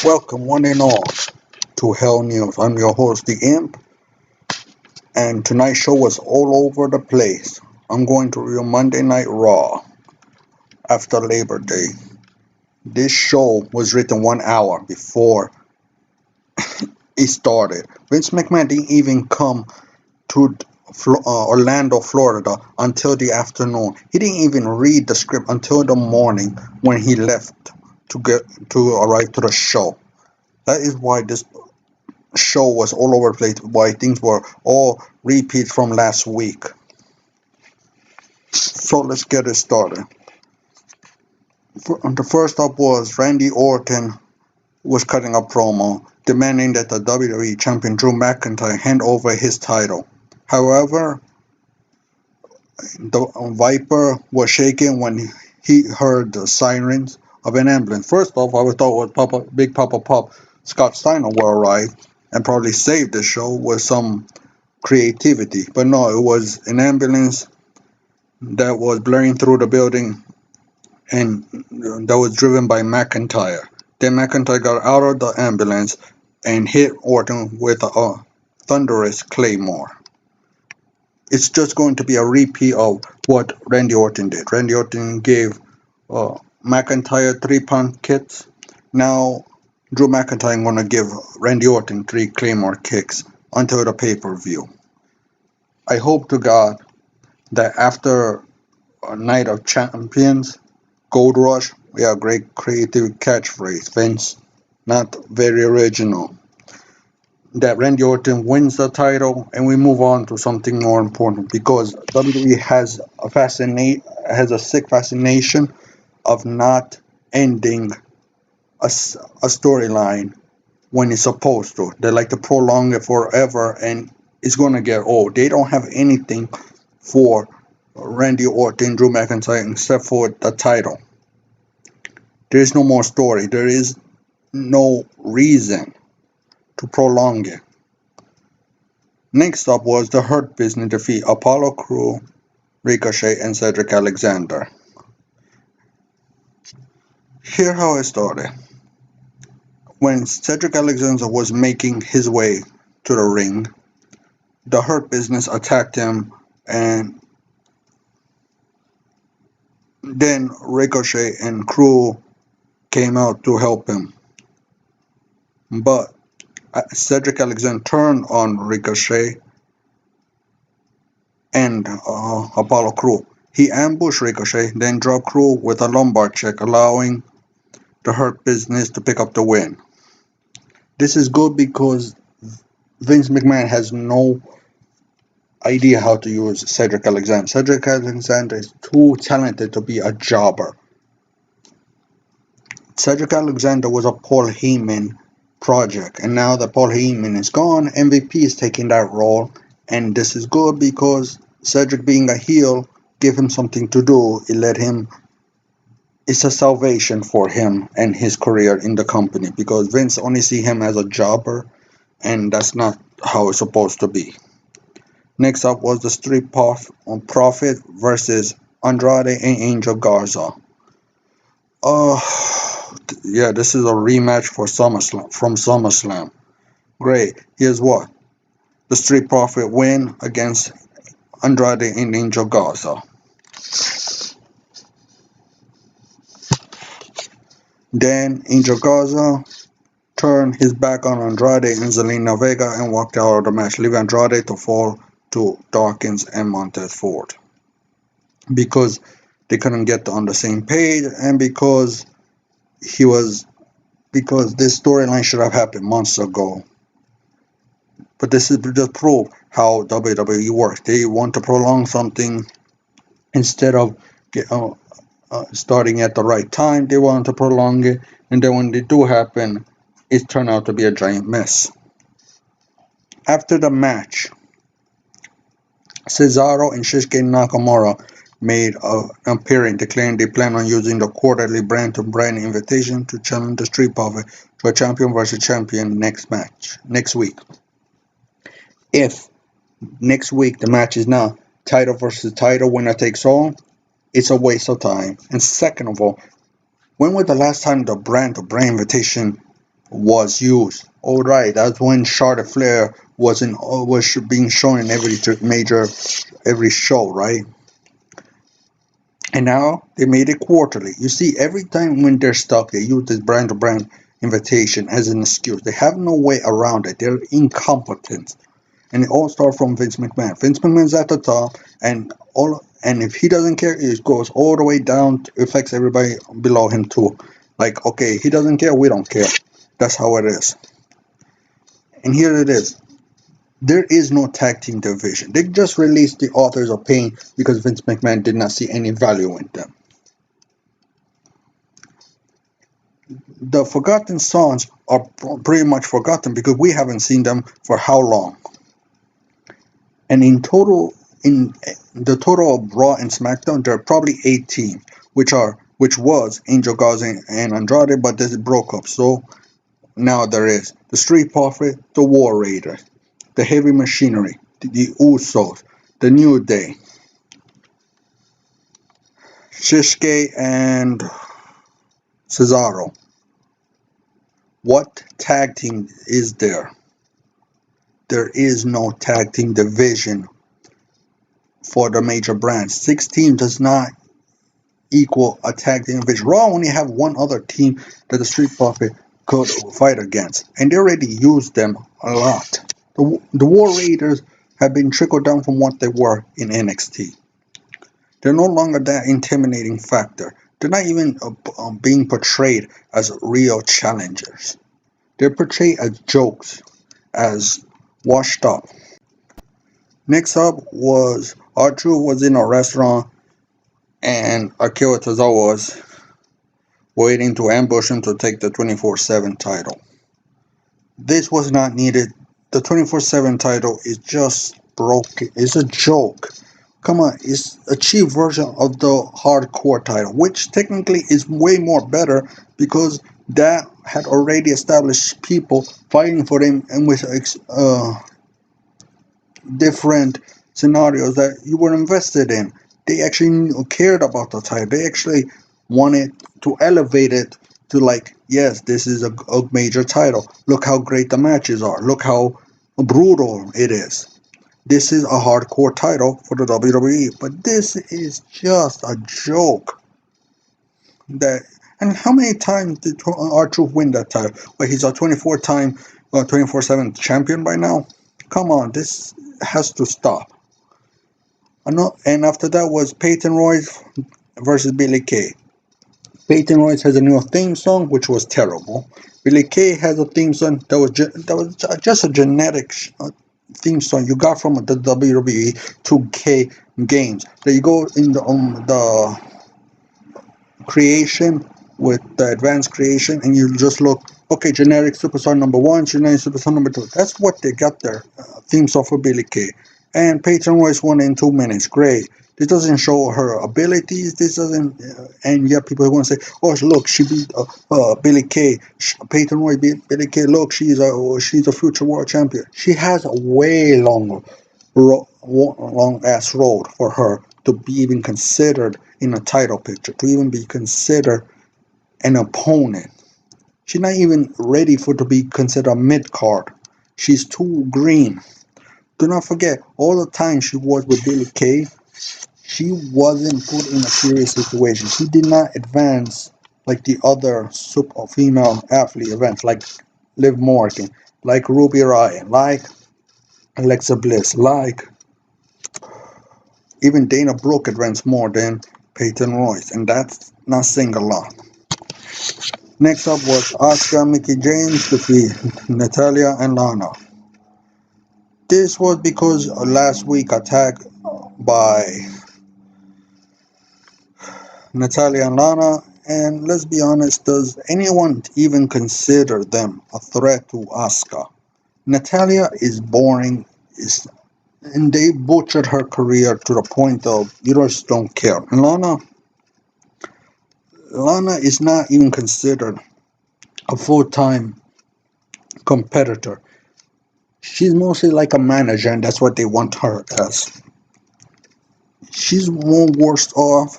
Welcome, one and all, to Hell News. I'm your host, The Imp, and tonight's show was all over the place. I'm going to review Monday Night Raw after Labor Day. This show was written 1 hour before it started. Vince McMahon didn't even come to Orlando, Florida until the afternoon. He didn't even read the script until the morning when he left to arrive to the show. That is why this show was all over the place, why things were all repeats from last week. So let's get it started. The first up was Randy Orton was cutting a promo demanding that the WWE champion Drew McIntyre hand over his title. However, the Viper was shaken when he heard the sirens of an ambulance. First off, I thought Big Papa Pop Scott Steiner will arrive and probably save the show with some creativity. But no, it was an ambulance that was blaring through the building and that was driven by McIntyre. Then McIntyre got out of the ambulance and hit Orton with a thunderous claymore. It's just going to be a repeat of what Randy Orton did. Randy Orton gave McIntyre 3 pound kicks. Now Drew McIntyre going to give Randy Orton 3 claymore kicks until the pay-per-view. I hope to God that after a night of champions, Gold Rush, we have a great creative catchphrase, Vince, not very original. That Randy Orton wins the title and we move on to something more important because WWE has a sick fascination of not ending a storyline when it's supposed to. They like to prolong it forever and it's going to get old. They don't have anything for Randy Orton, Drew McIntyre, except for the title. There is no more story. There is no reason to prolong it. Next up was the Hurt Business defeat Apollo Crews, Ricochet, and Cedric Alexander. Here how it started. When Cedric Alexander was making his way to the ring, the Hurt Business attacked him and then Ricochet and Crews came out to help him. But Cedric Alexander turned on Ricochet and Apollo Crews. He ambushed Ricochet, then dropped Crews with a lumbar check, allowing the Hurt Business to pick up the win. This is good because Vince McMahon has no idea how to use Cedric Alexander. Cedric Alexander is too talented to be a jobber. Cedric Alexander was a Paul Heyman project, and now that Paul Heyman is gone, MVP is taking that role, and this is good because Cedric being a heel gave him something to do. It's a salvation for him and his career in the company because Vince only see him as a jobber, and that's not how it's supposed to be. Next up was the Street Profit versus Andrade and Angel Garza. Yeah, this is a rematch from SummerSlam. Great. Here's what. The Street Profit win against Andrade and Angel Garza. Then Angel Garza turned his back on Andrade and Zelina Vega and walked out of the match, leaving Andrade to fall to Dawkins and Montez Ford. Because they couldn't get on the same page and because this storyline should have happened months ago. But this is just proof how WWE works. They want to prolong something instead of starting at the right time. They want to prolong it, and then when they do happen, it turned out to be a giant mess. After the match, Cesaro and Shinsuke Nakamura made an appearance declaring they plan on using the quarterly brand-to-brand invitation to challenge the Street Profit to a champion versus champion next week. If next week the match is not title versus title, winner takes all, it's a waste of time. And second of all, when was the last time the brand-to-brand invitation was used. All right, that's when Charlotte Flair was being shown in every major every show, right? And now they made it quarterly. You see, every time when they're stuck, they use this brand to brand invitation as an excuse. They have no way around it. They're incompetent. And it all starts from Vince McMahon. Vince McMahon's at the top, and if he doesn't care, it goes all the way down. Affects everybody below him too. Like, okay, he doesn't care, we don't care. That's how it is. And here it is. There is no tag team division. They just released the Authors of Pain because Vince McMahon did not see any value in them. The Forgotten Sons are pretty much forgotten because we haven't seen them for how long. And in the total of Raw and SmackDown, there are probably 18, which was Angel Garza and Andrade, but this broke up. So now there is the Street Profit, the War Raiders, the Heavy Machinery, the Usos, the New Day, Shinsuke, and Cesaro. What tag team is there? There is no tag team division for the major brands. 16 does not equal a tag team division. Raw only have one other team that the Street Profit could fight against, and they already used them a lot. The War Raiders have been trickled down from what they were in NXT. They're no longer that intimidating factor. They're not even being portrayed as real challengers. They're portrayed as jokes, as washed up. Next up was R-Truth was in a restaurant and Akira Tozawa was waiting to ambush him to take the 24/7 title. This was not needed. The 24/7 title is just broken. It's a joke. Come on, it's a cheap version of the hardcore title, which technically is way more better because that had already established people fighting for them and with different scenarios that you were invested in. They actually cared about the title. They actually wanted to elevate it to like, yes, this is a major title. Look how great the matches are. Look how brutal it is. This is a hardcore title for the WWE, but this is just a joke. That and how many times did R-Truth win that title? Well, he's a 24-time, 24/7 champion by now. Come on, this has to stop. And after that was Peyton Royce versus Billy Kay. Peyton Royce has a new theme song, which was terrible. Billy Kay has a theme song that was just a genetic theme song you got from the WWE 2K games. That you go in the creation with the advanced creation, and you just look. Okay, generic superstar number one, generic superstar number two. That's what they got their theme song for Billy Kay. And Peyton Royce won in 2 minutes. Great. This doesn't show her abilities. This doesn't, and yet people are going to say, "Oh, look, she beat Billy Kay. Peyton Royce beat Billy Kay. Look, she's a future world champion." She has a way long ass road for her to be even considered in a title picture, to even be considered an opponent. She's not even ready for to be considered a mid card. She's too green. Do not forget, all the time she was with Billy Kay, she wasn't put in a serious situation. She did not advance like the other super female athlete events, like Liv Morgan, like Ruby Riott, like Alexa Bliss, like even Dana Brooke advanced more than Peyton Royce, and that's not saying a lot. Next up was Asuka Mickey James defeat Natalia and Lana. This was because last week attack by Natalia and Lana, and let's be honest, does anyone even consider them a threat to Asuka? Natalia is boring, and they butchered her career to the point of you just don't care. And Lana is not even considered a full-time competitor. She's mostly like a manager, and that's what they want her as. She's more worse off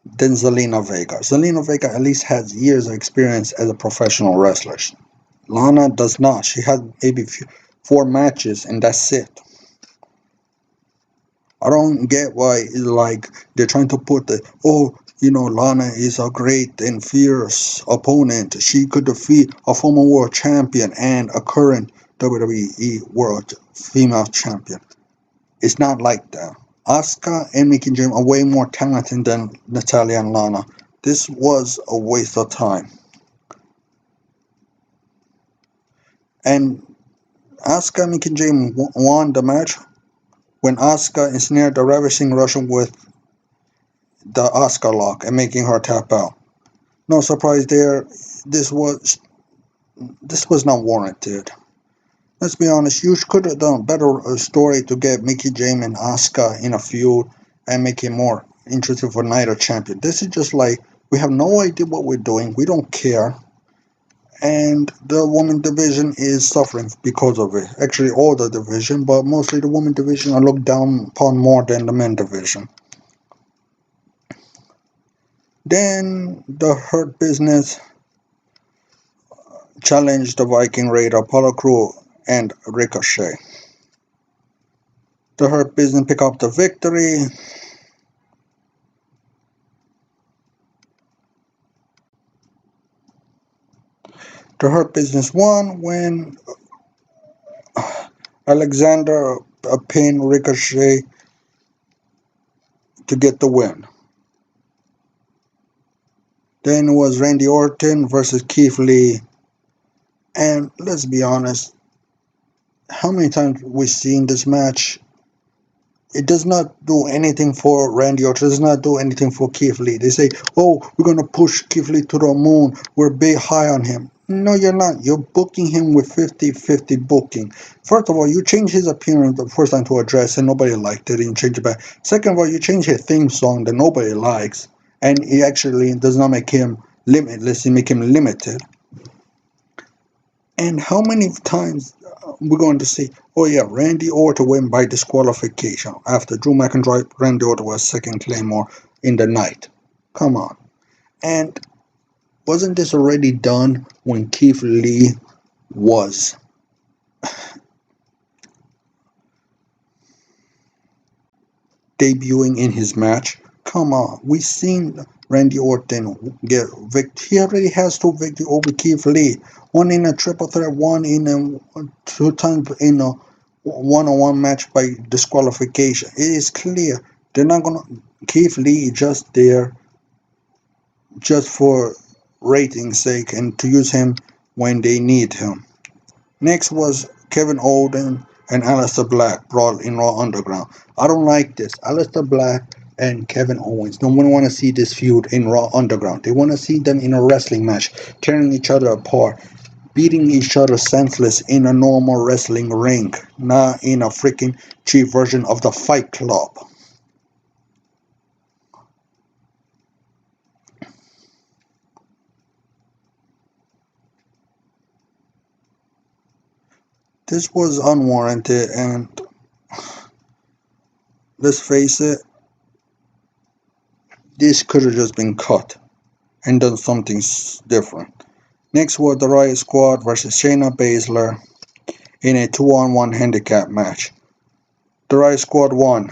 than Zelina Vega. Zelina Vega at least has years of experience as a professional wrestler. Lana does not. She had maybe four matches and that's it. I don't get why like they're trying to put the Lana is a great and fierce opponent. She could defeat a former world champion and a current WWE World Female Champion. It's not like that. Asuka and Mickie James are way more talented than Natalia and Lana. This was a waste of time. And Asuka and Mickie James won the match when Asuka ensnared the ravishing Russian with the Asuka lock and making her tap out. No surprise there. This was this was not warranted. Let's be honest. You could have done a better story to get Mickie James and Asuka in a feud and make it more interesting for Night of Champion. This is just like we have no idea what we're doing. We don't care. And the women division is suffering because of it. Actually, all the division, but mostly the women division are looked down upon more than the men division. Then the Hurt Business challenged the Viking Raid, Apollo Crew, and Ricochet. The Hurt Business pick up the victory. The Hurt Business won when Alexander pinned Ricochet to get the win. Then it was Randy Orton versus Keith Lee. And let's be honest, how many times we've seen this match? It does not do anything for Randy Orton. It does not do anything for Keith Lee. They say, oh, we're going to push Keith Lee to the moon. We're big high on him. No, you're not. You're booking him with 50-50 booking. First of all, you changed his appearance the first time to a dress and nobody liked it and you change it back. Second of all, you changed his theme song that nobody likes and it actually does not make him limitless. It make him limited. And how many times we're going to say, oh yeah, Randy Orton win by disqualification after Drew McIntyre, Randy Orton was second Claymore in the night. Come on. And wasn't this already done when Keith Lee was debuting in his match? Come on, we seen Randy Orton get victory. He already has two victories over Keith Lee. One in a triple threat, one in a two times in a one-on-one match by disqualification. It is clear they're not gonna Keith Lee just there just for rating sake and to use him when they need him. Next was Kevin Owens and Aleister Black brought in Raw Underground. I don't like this. Aleister Black and Kevin Owens. No one want to see this feud in Raw Underground. They want to see them in a wrestling match, tearing each other apart, beating each other senseless in a normal wrestling ring, not in a freaking cheap version of the Fight Club. This was unwarranted, and let's face it, this could have just been cut and done something different. Next was the Riot Squad versus Shayna Baszler in a 2-on-1 handicap match. The Riot Squad won.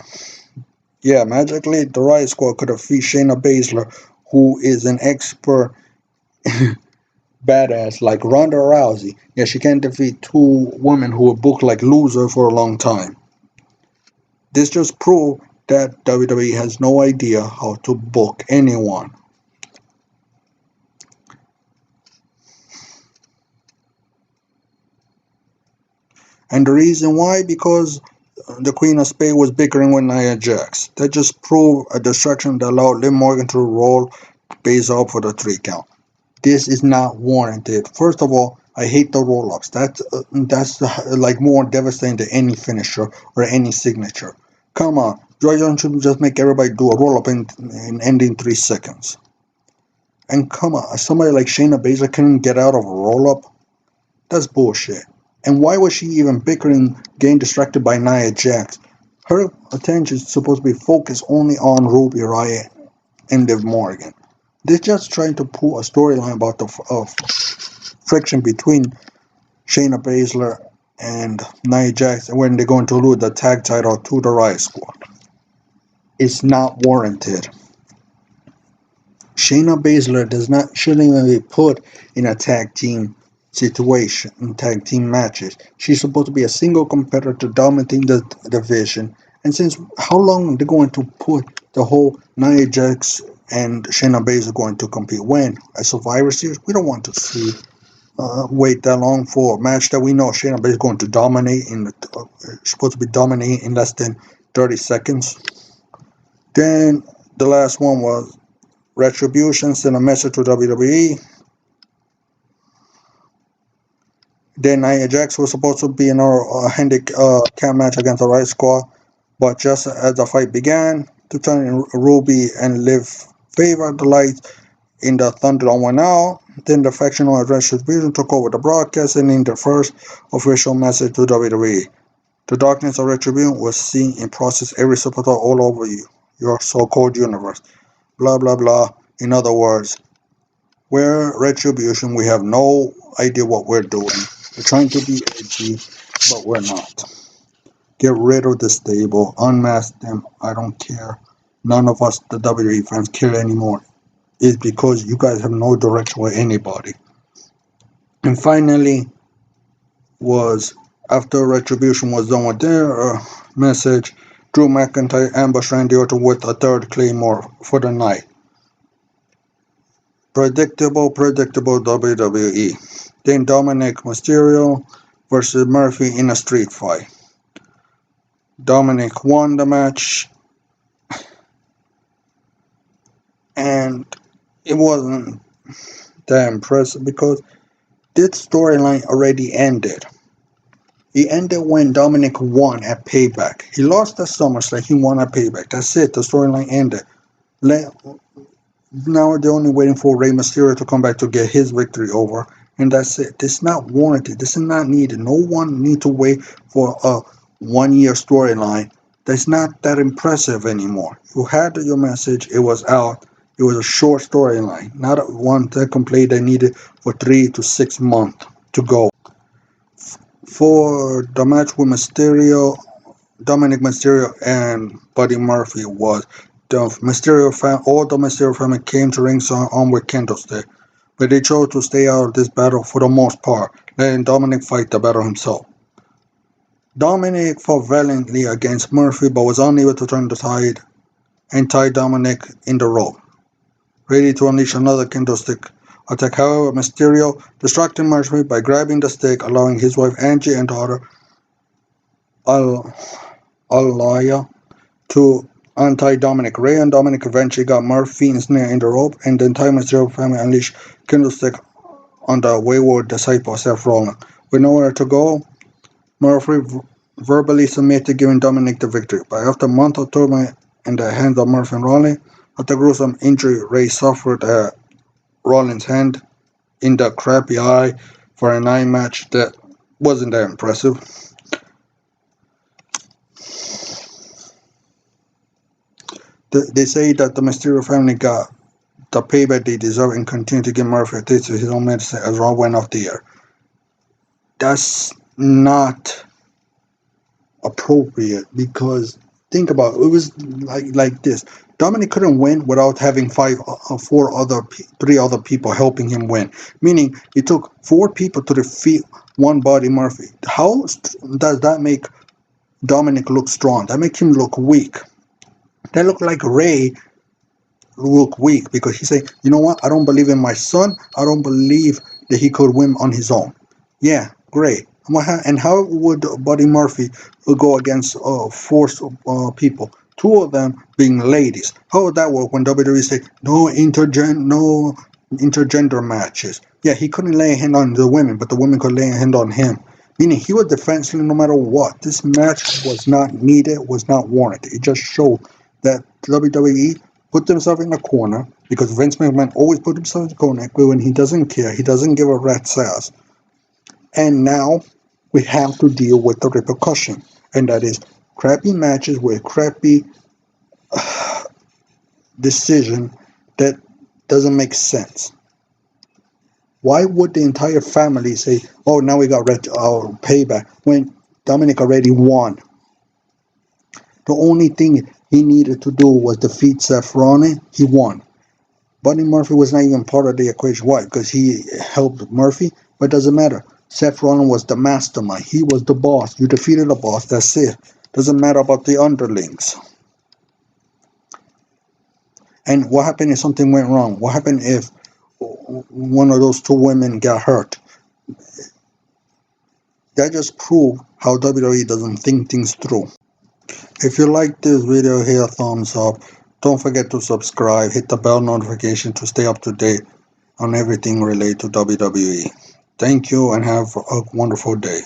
Yeah, magically, the Riot Squad could have defeated Shayna Baszler, who is an expert badass like Ronda Rousey. Yeah, she can defeat two women who were booked like losers for a long time. This just proved that WWE has no idea how to book anyone. And the reason why, because the Queen of Spades was bickering with Nia Jax. That just proved a distraction that allowed Liv Morgan to roll Baze up for the 3 count. This is not warranted. First of all, I hate the roll-ups. That's like more devastating than any finisher or any signature. Come on, why don't you just make everybody do a roll-up and end in 3 seconds? And come on, somebody like Shayna Baszler couldn't get out of a roll-up? That's bullshit. And why was she even bickering, getting distracted by Nia Jax? Her attention is supposed to be focused only on Ruby Riott and Liv Morgan. They're just trying to pull a storyline about the friction between Shayna Baszler and Nia Jax when they're going to lose the tag title to the Riot Squad. It's not warranted. Shayna Baszler shouldn't even be put in a tag team situation, in tag team matches. She's supposed to be a single competitor dominating the division. And since how long are they going to put the whole Nia Jax and Shayna Baszler going to compete? When? A Survivor Series? We don't want to see wait that long for a match that we know Shayna Baszler is going to dominate supposed to be dominating in less than 30 seconds. Then the last one was Retribution sent a message to WWE. Then Nia Jax was supposed to be in a handicap match against the Riot Squad, but just as the fight began, to turn Ruby and Liv favored the lights in the Thunderdome went out. Then the faction known as Retribution took over the broadcast, sending their first official message to WWE. The darkness of Retribution was seen in process every superstar all over your so-called universe. Blah blah blah. In other words, we're Retribution. We have no idea what we're doing. We're trying to be edgy, but we're not. Get rid of the stable. Unmask them. I don't care. None of us, the WWE fans, care anymore. It's because you guys have no direction with anybody. And finally, was after Retribution was done with their message, Drew McIntyre ambushed Randy Orton with a third Claymore for the night. Predictable WWE. Then Dominic Mysterio versus Murphy in a street fight. Dominic won the match, and it wasn't that impressive because this storyline already ended. It ended when Dominic won at Payback. He lost at SummerSlam, he won at Payback. That's it, the storyline ended. Now they're only waiting for Rey Mysterio to come back to get his victory over, and that's it. This is not warranted. This is not needed. No one need to wait for a 1 year storyline. That's not that impressive anymore. You had your message. It was out. It was a short storyline, not one that complete they needed for 3 to 6 months to go. For the match with Dominic Mysterio and Buddy Murphy was all the Mysterio family came to ringside on with candlestick, but they chose to stay out of this battle for the most part, letting Dominic fight the battle himself. Dominic fought valiantly against Murphy, but was unable to turn the tide and tie Dominic in the rope, ready to unleash another candlestick attack. However, Mysterio distracted Murphy by grabbing the stick, allowing his wife Angie and daughter Alaya to untie Dominic. Ray and Dominic eventually got Murphy ensnared in the rope, and the entire Mysterio family unleashed candlestick on the wayward disciple Seth Rollins. With nowhere to go, Murphy verbally submitted, giving Dominic the victory. But after a month of torment in the hands of Murphy and Rollins, after gruesome injury Ray suffered at Rollins' hand in the crappy eye for a 9 match that wasn't that impressive. They say that the Mysterio family got the payback they deserve and continue to give Murphy a taste of his own medicine as Raw went off the air. That's not appropriate because think about it, was like this. Dominic couldn't win without having 3 other people helping him win. Meaning it took 4 people to defeat one Buddy Murphy. How does that make Dominic look strong? That makes him look weak. That look like Ray look weak because he said, you know what? I don't believe in my son. I don't believe that he could win on his own. Yeah, great. And how would Buddy Murphy go against 4 people? 2 of them being ladies. How would that work when WWE say no intergender matches? Yeah, he couldn't lay a hand on the women, but the women could lay a hand on him. Meaning he was defenseless no matter what. This match was not needed, was not warranted. It just showed that WWE put themselves in a corner because Vince McMahon always put himself in a corner when he doesn't care. He doesn't give a rat's ass. And now we have to deal with the repercussion, and that is crappy matches with crappy decision That doesn't make sense. Why would the entire family say, "Oh, now we got payback," when Dominic already won? The only thing he needed to do was defeat Seth Rollins. He won. Buddy Murphy was not even part of the equation. Why? Because he helped Murphy? But it doesn't matter. Seth Rollins was the mastermind. He was the boss. You defeated the boss. That's it. Doesn't matter about the underlings. And what happened if something went wrong? What happened if one of those two women got hurt? That just proved how WWE doesn't think things through. If you like this video, hit a thumbs up. Don't forget to subscribe. Hit the bell notification to stay up to date on everything related to WWE. Thank you and have a wonderful day.